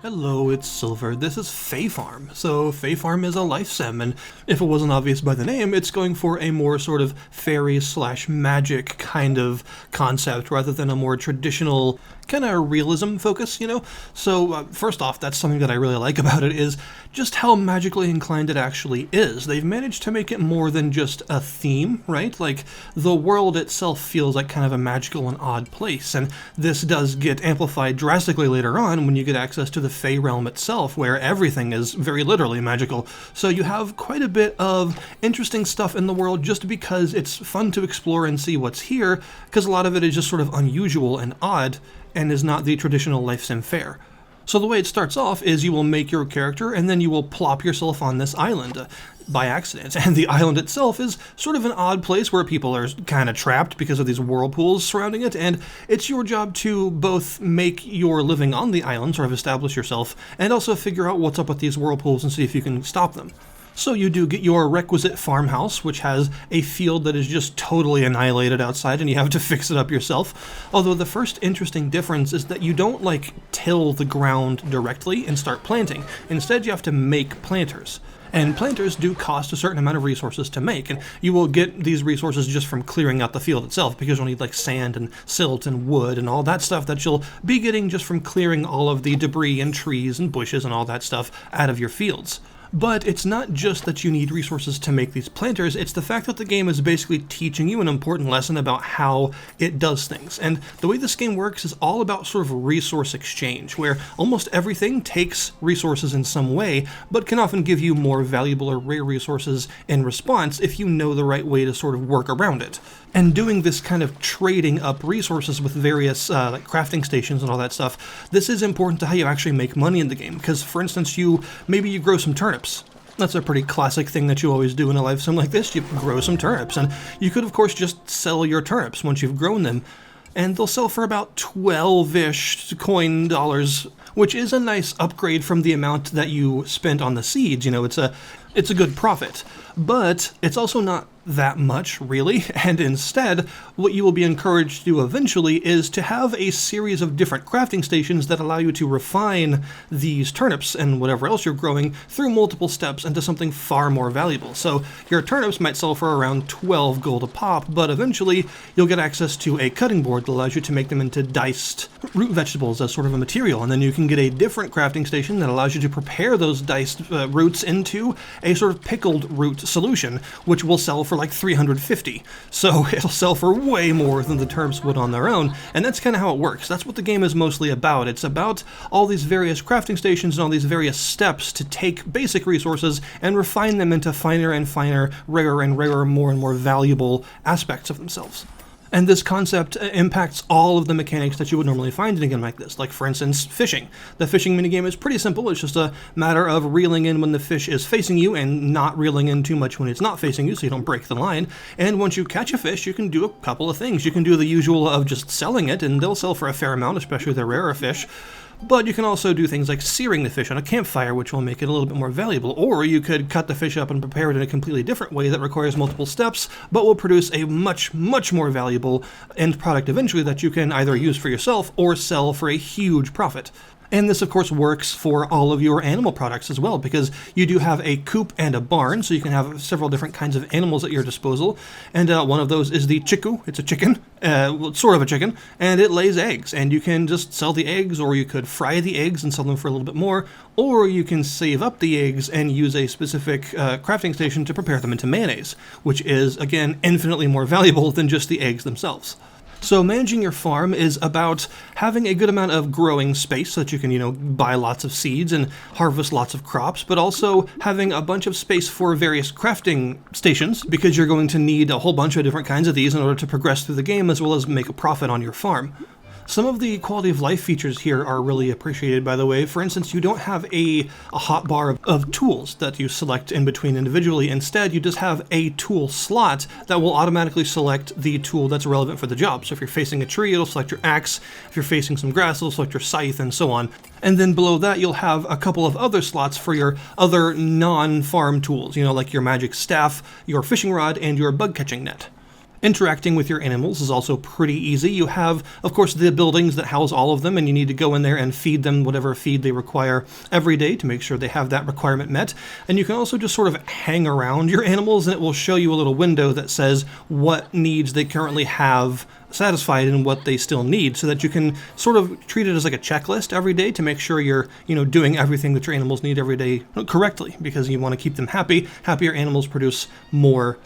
Hello, it's Silver. This is Fae Farm. So, Fae Farm is a life sim, and if it wasn't obvious by the name, it's going for a more sort of fairy/magic kind of concept rather than a more traditional kind of realism focus. So, first off, that's something that I really like about it is just how magically inclined it actually is. They've managed to make it more than just a theme, right? Like, the world itself feels like kind of a magical and odd place, and this does get amplified drastically later on when you get access to the Fae realm itself, where everything is very literally magical. So you have quite a bit of interesting stuff in the world just because it's fun to explore and see what's here, because a lot of it is just sort of unusual and odd and is not the traditional life sim fare. So the way it starts off is you will make your character and then you will plop yourself on this island by accident. And the island itself is sort of an odd place where people are kind of trapped because of these whirlpools surrounding it, and it's your job to both make your living on the island, sort of establish yourself, and also figure out what's up with these whirlpools and see if you can stop them. So you do get your requisite farmhouse, which has a field that is just totally annihilated outside, and you have to fix it up yourself. Although the first interesting difference is that you don't, till the ground directly and start planting. Instead, you have to make planters. And planters do cost a certain amount of resources to make, and you will get these resources just from clearing out the field itself, because you'll need sand and silt and wood and all that stuff that you'll be getting just from clearing all of the debris and trees and bushes and all that stuff out of your fields. But it's not just that you need resources to make these planters, it's the fact that the game is basically teaching you an important lesson about how it does things. And the way this game works is all about sort of resource exchange, where almost everything takes resources in some way, but can often give you more valuable or rare resources in response if you know the right way to sort of work around it. And doing this kind of trading up resources with various crafting stations and all that stuff, this is important to how you actually make money in the game. Because, for instance, maybe you grow some turnips. That's a pretty classic thing that you always do in a life sim like this. You grow some turnips, and you could, of course, just sell your turnips once you've grown them. And they'll sell for about 12-ish coin dollars, which is a nice upgrade from the amount that you spent on the seeds. It's a good profit. But it's also not that much, really, and instead, what you will be encouraged to do eventually is to have a series of different crafting stations that allow you to refine these turnips and whatever else you're growing through multiple steps into something far more valuable. So your turnips might sell for around 12 gold a pop, but eventually you'll get access to a cutting board that allows you to make them into diced root vegetables as sort of a material, and then you can get a different crafting station that allows you to prepare those diced roots into a sort of pickled root solution, which will sell for 350. So it'll sell for way more than the turnips would on their own, and that's kind of how it works. That's what the game is mostly about. It's about all these various crafting stations and all these various steps to take basic resources and refine them into finer and finer, rarer and rarer, more and more valuable aspects of themselves. And this concept impacts all of the mechanics that you would normally find in a game like this. Like, for instance, fishing. The fishing minigame is pretty simple. It's just a matter of reeling in when the fish is facing you and not reeling in too much when it's not facing you so you don't break the line. And once you catch a fish, you can do a couple of things. You can do the usual of just selling it, and they'll sell for a fair amount, especially the rarer fish. But you can also do things like searing the fish on a campfire, which will make it a little bit more valuable. Or you could cut the fish up and prepare it in a completely different way that requires multiple steps, but will produce a much, much more valuable end product eventually that you can either use for yourself or sell for a huge profit. And this, of course, works for all of your animal products as well, because you do have a coop and a barn, so you can have several different kinds of animals at your disposal. And one of those is the chiku. It's a chicken, sort of a chicken, and it lays eggs. And you can just sell the eggs, or you could fry the eggs and sell them for a little bit more, or you can save up the eggs and use a specific crafting station to prepare them into mayonnaise, which is, again, infinitely more valuable than just the eggs themselves. So managing your farm is about having a good amount of growing space so that you can, buy lots of seeds and harvest lots of crops, but also having a bunch of space for various crafting stations, because you're going to need a whole bunch of different kinds of these in order to progress through the game as well as make a profit on your farm. Some of the quality of life features here are really appreciated, by the way. For instance, you don't have a hotbar of tools that you select in between individually. Instead, you just have a tool slot that will automatically select the tool that's relevant for the job. So if you're facing a tree, it'll select your axe. If you're facing some grass, it'll select your scythe, and so on. And then below that, you'll have a couple of other slots for your other non-farm tools, like your magic staff, your fishing rod, and your bug-catching net. Interacting with your animals is also pretty easy. You have, of course, the buildings that house all of them, and you need to go in there and feed them whatever feed they require every day to make sure they have that requirement met. And you can also just sort of hang around your animals, and it will show you a little window that says what needs they currently have satisfied and what they still need, so that you can sort of treat it as like a checklist every day to make sure you're, doing everything that your animals need every day correctly, because you want to keep them happy. Happier animals produce more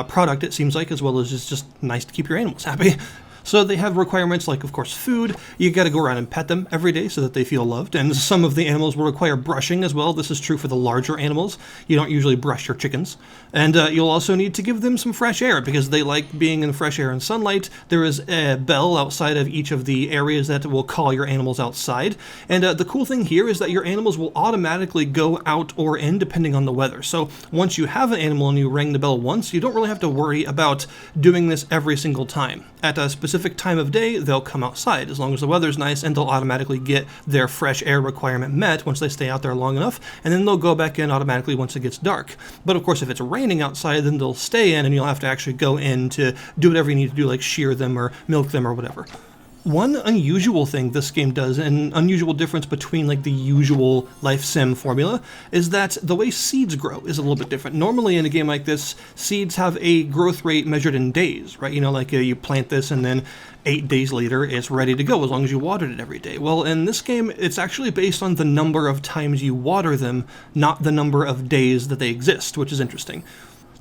product, it seems like, as well as it's just nice to keep your animals happy. So they have requirements like, of course, food. You got to go around and pet them every day so that they feel loved. And some of the animals will require brushing as well. This is true for the larger animals. You don't usually brush your chickens. And you'll also need to give them some fresh air because they like being in fresh air and sunlight. There is a bell outside of each of the areas that will call your animals outside. And the cool thing here is that your animals will automatically go out or in depending on the weather. So once you have an animal and you ring the bell once, you don't really have to worry about doing this every single time. At a specific time of day, they'll come outside as long as the weather's nice, and they'll automatically get their fresh air requirement met once they stay out there long enough, and then they'll go back in automatically once it gets dark. But of course, if it's raining outside, then they'll stay in, and you'll have to actually go in to do whatever you need to do, like shear them or milk them or whatever. One unusual thing this game does, an unusual difference between like the usual life sim formula, is that the way seeds grow is a little bit different. Normally in a game like this, seeds have a growth rate measured in days, right? You plant this and then 8 days later it's ready to go as long as you watered it every day. Well, in this game, it's actually based on the number of times you water them, not the number of days that they exist, which is interesting.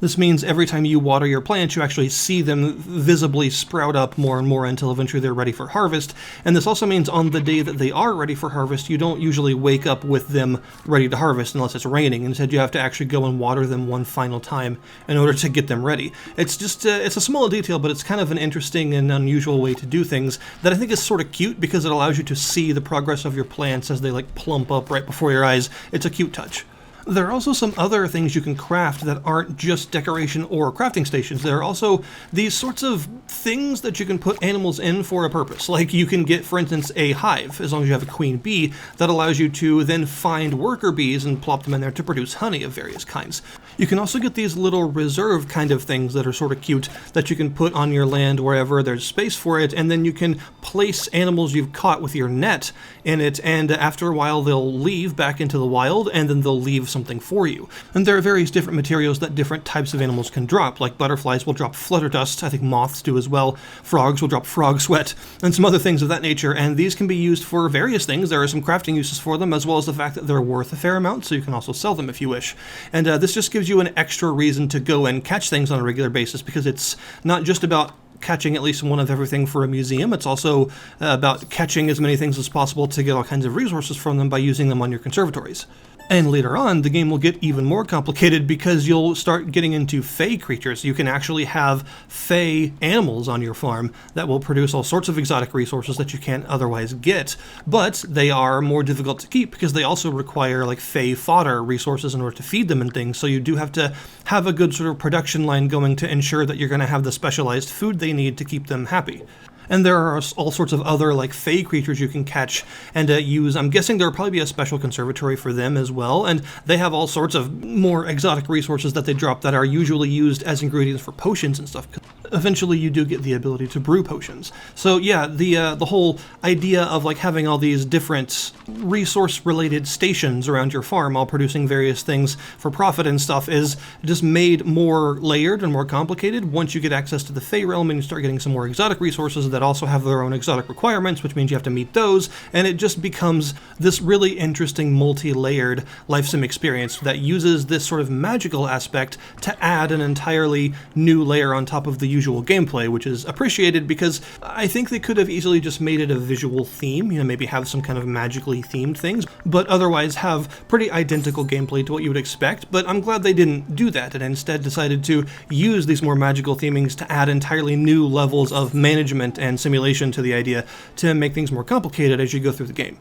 This means every time you water your plants, you actually see them visibly sprout up more and more until eventually they're ready for harvest. And this also means on the day that they are ready for harvest, you don't usually wake up with them ready to harvest unless it's raining. Instead, you have to actually go and water them one final time in order to get them ready. It's just, it's a small detail, but it's kind of an interesting and unusual way to do things that I think is sort of cute because it allows you to see the progress of your plants as they like plump up right before your eyes. It's a cute touch. There are also some other things you can craft that aren't just decoration or crafting stations. There are also these sorts of things that you can put animals in for a purpose. Like you can get, for instance, a hive, as long as you have a queen bee, that allows you to then find worker bees and plop them in there to produce honey of various kinds. You can also get these little reserve kind of things that are sort of cute that you can put on your land wherever there's space for it, and then you can place animals you've caught with your net in it, and after a while they'll leave back into the wild, and then they'll leave something for you. And there are various different materials that different types of animals can drop, like butterflies will drop flutter dust, I think moths do as well, frogs will drop frog sweat, and some other things of that nature, and these can be used for various things. There are some crafting uses for them, as well as the fact that they're worth a fair amount, so you can also sell them if you wish. And this just gives you an extra reason to go and catch things on a regular basis, because it's not just about catching at least one of everything for a museum. It's also about catching as many things as possible to get all kinds of resources from them by using them on your conservatories. And later on, the game will get even more complicated because you'll start getting into Fae creatures. You can actually have Fae animals on your farm that will produce all sorts of exotic resources that you can't otherwise get, but they are more difficult to keep because they also require like Fae fodder resources in order to feed them and things, so you do have to have a good sort of production line going to ensure that you're going to have the specialized food they need to keep them happy. And there are all sorts of other like Fae creatures you can catch and use. I'm guessing there will probably be a special conservatory for them as well, and they have all sorts of more exotic resources that they drop that are usually used as ingredients for potions and stuff. Eventually you do get the ability to brew potions. So yeah, the whole idea of like having all these different resource-related stations around your farm all producing various things for profit and stuff is just made more layered and more complicated once you get access to the Fae realm and you start getting some more exotic resources that also have their own exotic requirements, which means you have to meet those, and it just becomes this really interesting multi-layered life sim experience that uses this sort of magical aspect to add an entirely new layer on top of the usual gameplay, which is appreciated because I think they could have easily just made it a visual theme, maybe have some kind of magically themed things, but otherwise have pretty identical gameplay to what you would expect. But I'm glad they didn't do that and instead decided to use these more magical themings to add entirely new levels of management and simulation to the idea to make things more complicated as you go through the game.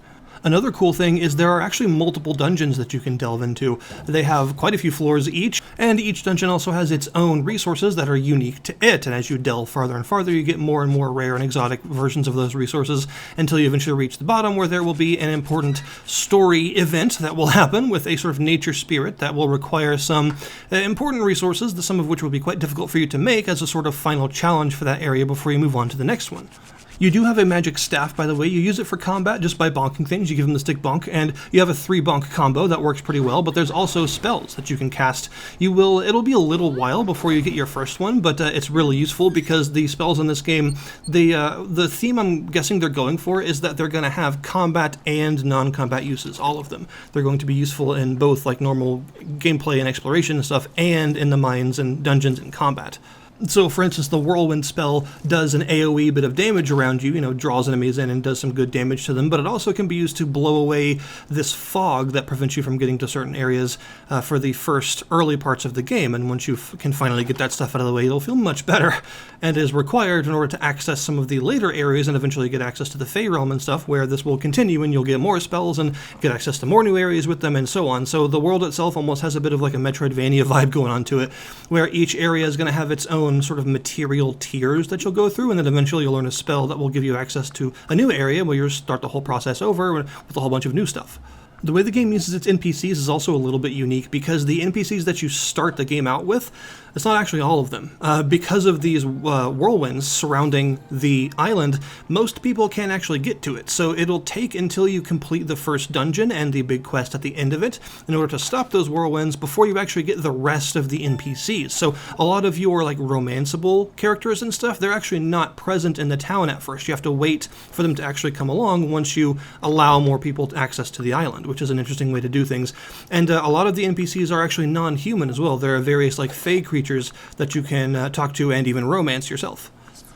Another cool thing is there are actually multiple dungeons that you can delve into. They have quite a few floors each, and each dungeon also has its own resources that are unique to it, and as you delve farther and farther, you get more and more rare and exotic versions of those resources until you eventually reach the bottom, where there will be an important story event that will happen with a sort of nature spirit that will require some important resources, some of which will be quite difficult for you to make as a sort of final challenge for that area before you move on to the next one. You do have a magic staff, by the way. You use it for combat just by bonking things. You give them the stick bonk, and you have a 3-bonk combo that works pretty well, but there's also spells that you can cast. It'll be a little while before you get your first one, but it's really useful because the spells in this game, the theme I'm guessing they're going for is that they're going to have combat and non-combat uses, all of them. They're going to be useful in both like normal gameplay and exploration and stuff, and in the mines and dungeons and combat. So, for instance, the Whirlwind spell does an AoE bit of damage around you, draws enemies in and does some good damage to them, but it also can be used to blow away this fog that prevents you from getting to certain areas for the first early parts of the game, and once you can finally get that stuff out of the way, it'll feel much better, and is required in order to access some of the later areas and eventually get access to the Fae Realm and stuff, where this will continue and you'll get more spells and get access to more new areas with them and so on. So the world itself almost has a bit of like a Metroidvania vibe going on to it, where each area is going to have its own sort of material tiers that you'll go through, and then eventually you'll learn a spell that will give you access to a new area where you'll start the whole process over with a whole bunch of new stuff. The way the game uses its NPCs is also a little bit unique because the NPCs that you start the game out with, it's not actually all of them. Because of these whirlwinds surrounding the island, most people can't actually get to it, so it'll take until you complete the first dungeon and the big quest at the end of it in order to stop those whirlwinds before you actually get the rest of the NPCs. So a lot of your like romanceable characters and stuff, they're actually not present in the town at first. You have to wait for them to actually come along once you allow more people access to the island, which is an interesting way to do things. And a lot of the NPCs are actually non-human as well. There are various like Fae creatures that you can talk to and even romance yourself.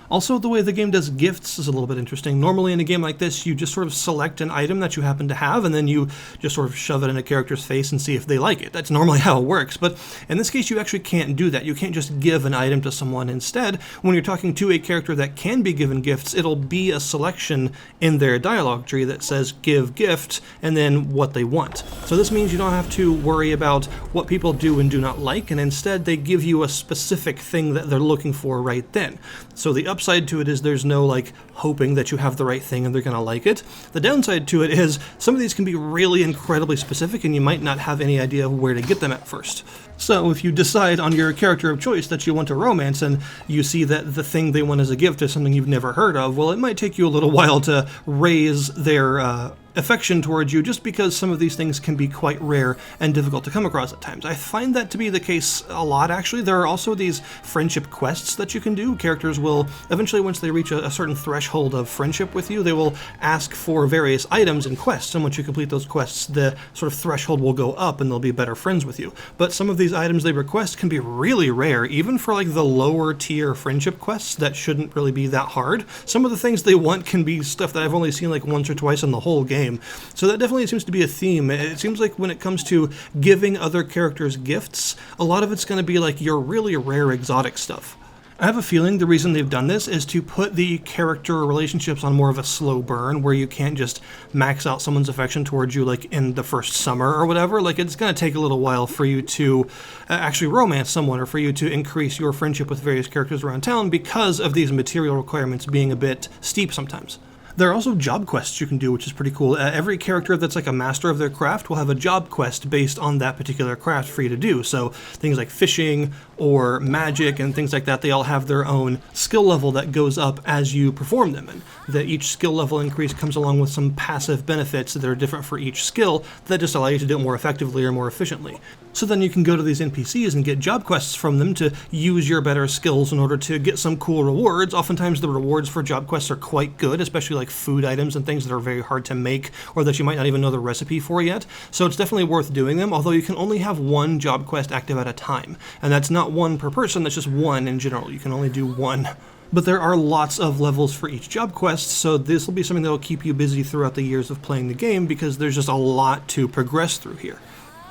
Also, the way the game does gifts is a little bit interesting. Normally in a game like this, you just sort of select an item that you happen to have, and then you just sort of shove it in a character's face and see if they like it. That's normally how it works, but in this case, you actually can't do that. You can't just give an item to someone. Instead, when you're talking to a character that can be given gifts, it'll be a selection in their dialogue tree that says give gift, and then what they want. So this means you don't have to worry about what people do and do not like, and instead they give you a specific thing that they're looking for right then. So the upside to it is there's no like hoping that you have the right thing and they're going to like it. The downside to it is some of these can be really incredibly specific and you might not have any idea of where to get them at first. So if you decide on your character of choice that you want a romance and you see that the thing they want as a gift is something you've never heard of, well, it might take you a little while to raise their affection towards you, just because some of these things can be quite rare and difficult to come across at times. I find that to be the case a lot, actually. There are also these friendship quests that you can do. Characters will eventually, once they reach a certain threshold of friendship with you, they will ask for various items and quests, and once you complete those quests, the sort of threshold will go up and they'll be better friends with you. But some of these items they request can be really rare, even for like the lower tier friendship quests that shouldn't really be that hard. Some of the things they want can be stuff that I've only seen like once or twice in the whole game. So that definitely seems to be a theme. It seems like when it comes to giving other characters gifts, a lot of it's going to be like your really rare exotic stuff. I have a feeling the reason they've done this is to put the character relationships on more of a slow burn, where you can't just max out someone's affection towards you like in the first summer or whatever. Like, it's going to take a little while for you to actually romance someone, or for you to increase your friendship with various characters around town because of these material requirements being a bit steep sometimes. There are also job quests you can do, which is pretty cool. Every character that's like a master of their craft will have a job quest based on that particular craft for you to do. So things like fishing or magic and things like that, they all have their own skill level that goes up as you perform them. And that each skill level increase comes along with some passive benefits that are different for each skill that just allow you to do it more effectively or more efficiently. So then you can go to these NPCs and get job quests from them to use your better skills in order to get some cool rewards. Oftentimes the rewards for job quests are quite good, especially like food items and things that are very hard to make or that you might not even know the recipe for yet. So it's definitely worth doing them, although you can only have one job quest active at a time. And that's not one per person, that's just one in general. You can only do one. But there are lots of levels for each job quest, so this will be something that will keep you busy throughout the years of playing the game because there's just a lot to progress through here.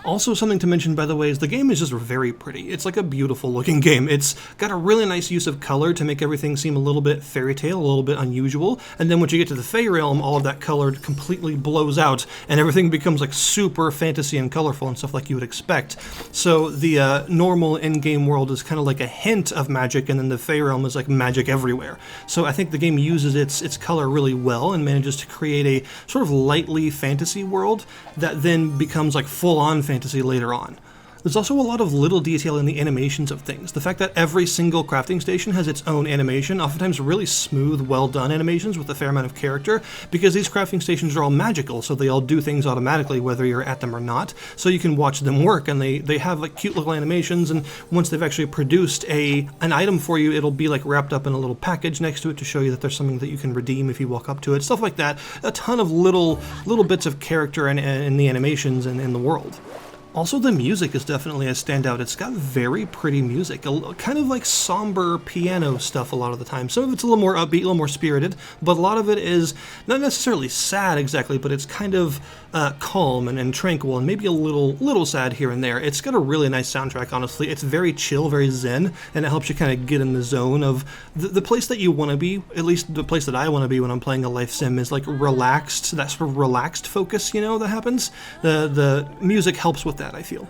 Also, something to mention, by the way, is the game is just very pretty. It's like a beautiful looking game. It's got a really nice use of color to make everything seem a little bit fairy tale, a little bit unusual, and then once you get to the Fae realm, all of that color completely blows out, and everything becomes like super fantasy and colorful and stuff like you would expect. So the normal in-game world is kind of like a hint of magic, and then the Fae realm is like magic everywhere. So I think the game uses its color really well and manages to create a sort of lightly fantasy world that then becomes like full-on fantasy later on. There's also a lot of little detail in the animations of things. The fact that every single crafting station has its own animation, oftentimes really smooth, well-done animations with a fair amount of character, because these crafting stations are all magical, so they all do things automatically whether you're at them or not, so you can watch them work, and they have like cute little animations, and once they've actually produced an item for you, it'll be like wrapped up in a little package next to it to show you that there's something that you can redeem if you walk up to it, stuff like that. A ton of little bits of character in the animations and in the world. Also, the music is definitely a standout. It's got very pretty music, kind of like somber piano stuff a lot of the time. Some of it's a little more upbeat, a little more spirited, but a lot of it is not necessarily sad exactly, but it's kind of calm and tranquil, and maybe a little sad here and there. It's got a really nice soundtrack, honestly. It's very chill, very zen, and it helps you kind of get in the zone of the place that you want to be. At least the place that I want to be when I'm playing a life sim is like relaxed, that sort of relaxed focus, you know, that happens. The music helps with that, I feel.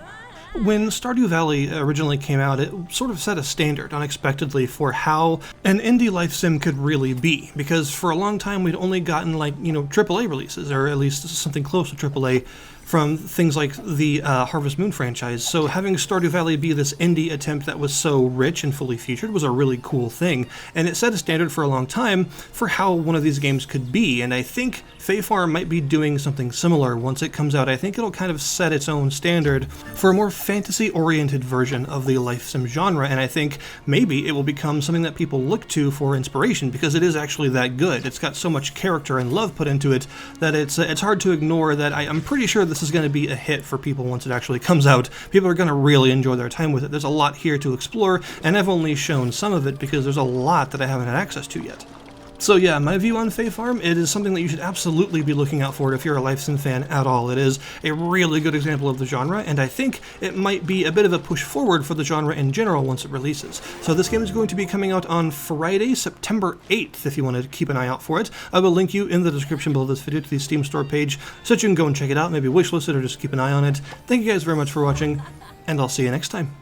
When Stardew Valley originally came out, it sort of set a standard unexpectedly for how an indie life sim could really be, because for a long time we'd only gotten like, you know, AAA releases, or at least something close to AAA, from things like the Harvest Moon franchise. So having Stardew Valley be this indie attempt that was so rich and fully featured was a really cool thing, and it set a standard for a long time for how one of these games could be, and I think Fae Farm might be doing something similar once it comes out. I think it'll kind of set its own standard for a more fantasy-oriented version of the life sim genre, and I think maybe it will become something that people look to for inspiration, because it is actually that good. It's got so much character and love put into it that it's hard to ignore that. I'm pretty sure this is going to be a hit for people once it actually comes out. People are going to really enjoy their time with it. There's a lot here to explore, and I've only shown some of it because there's a lot that I haven't had access to yet. So yeah, my view on Fae Farm, it is something that you should absolutely be looking out for if you're a life sim fan at all. It is a really good example of the genre, and I think it might be a bit of a push forward for the genre in general once it releases. So this game is going to be coming out on Friday, September 8th, if you want to keep an eye out for it. I will link you in the description below this video to the Steam store page, so that you can go and check it out, maybe wishlist it or just keep an eye on it. Thank you guys very much for watching, and I'll see you next time.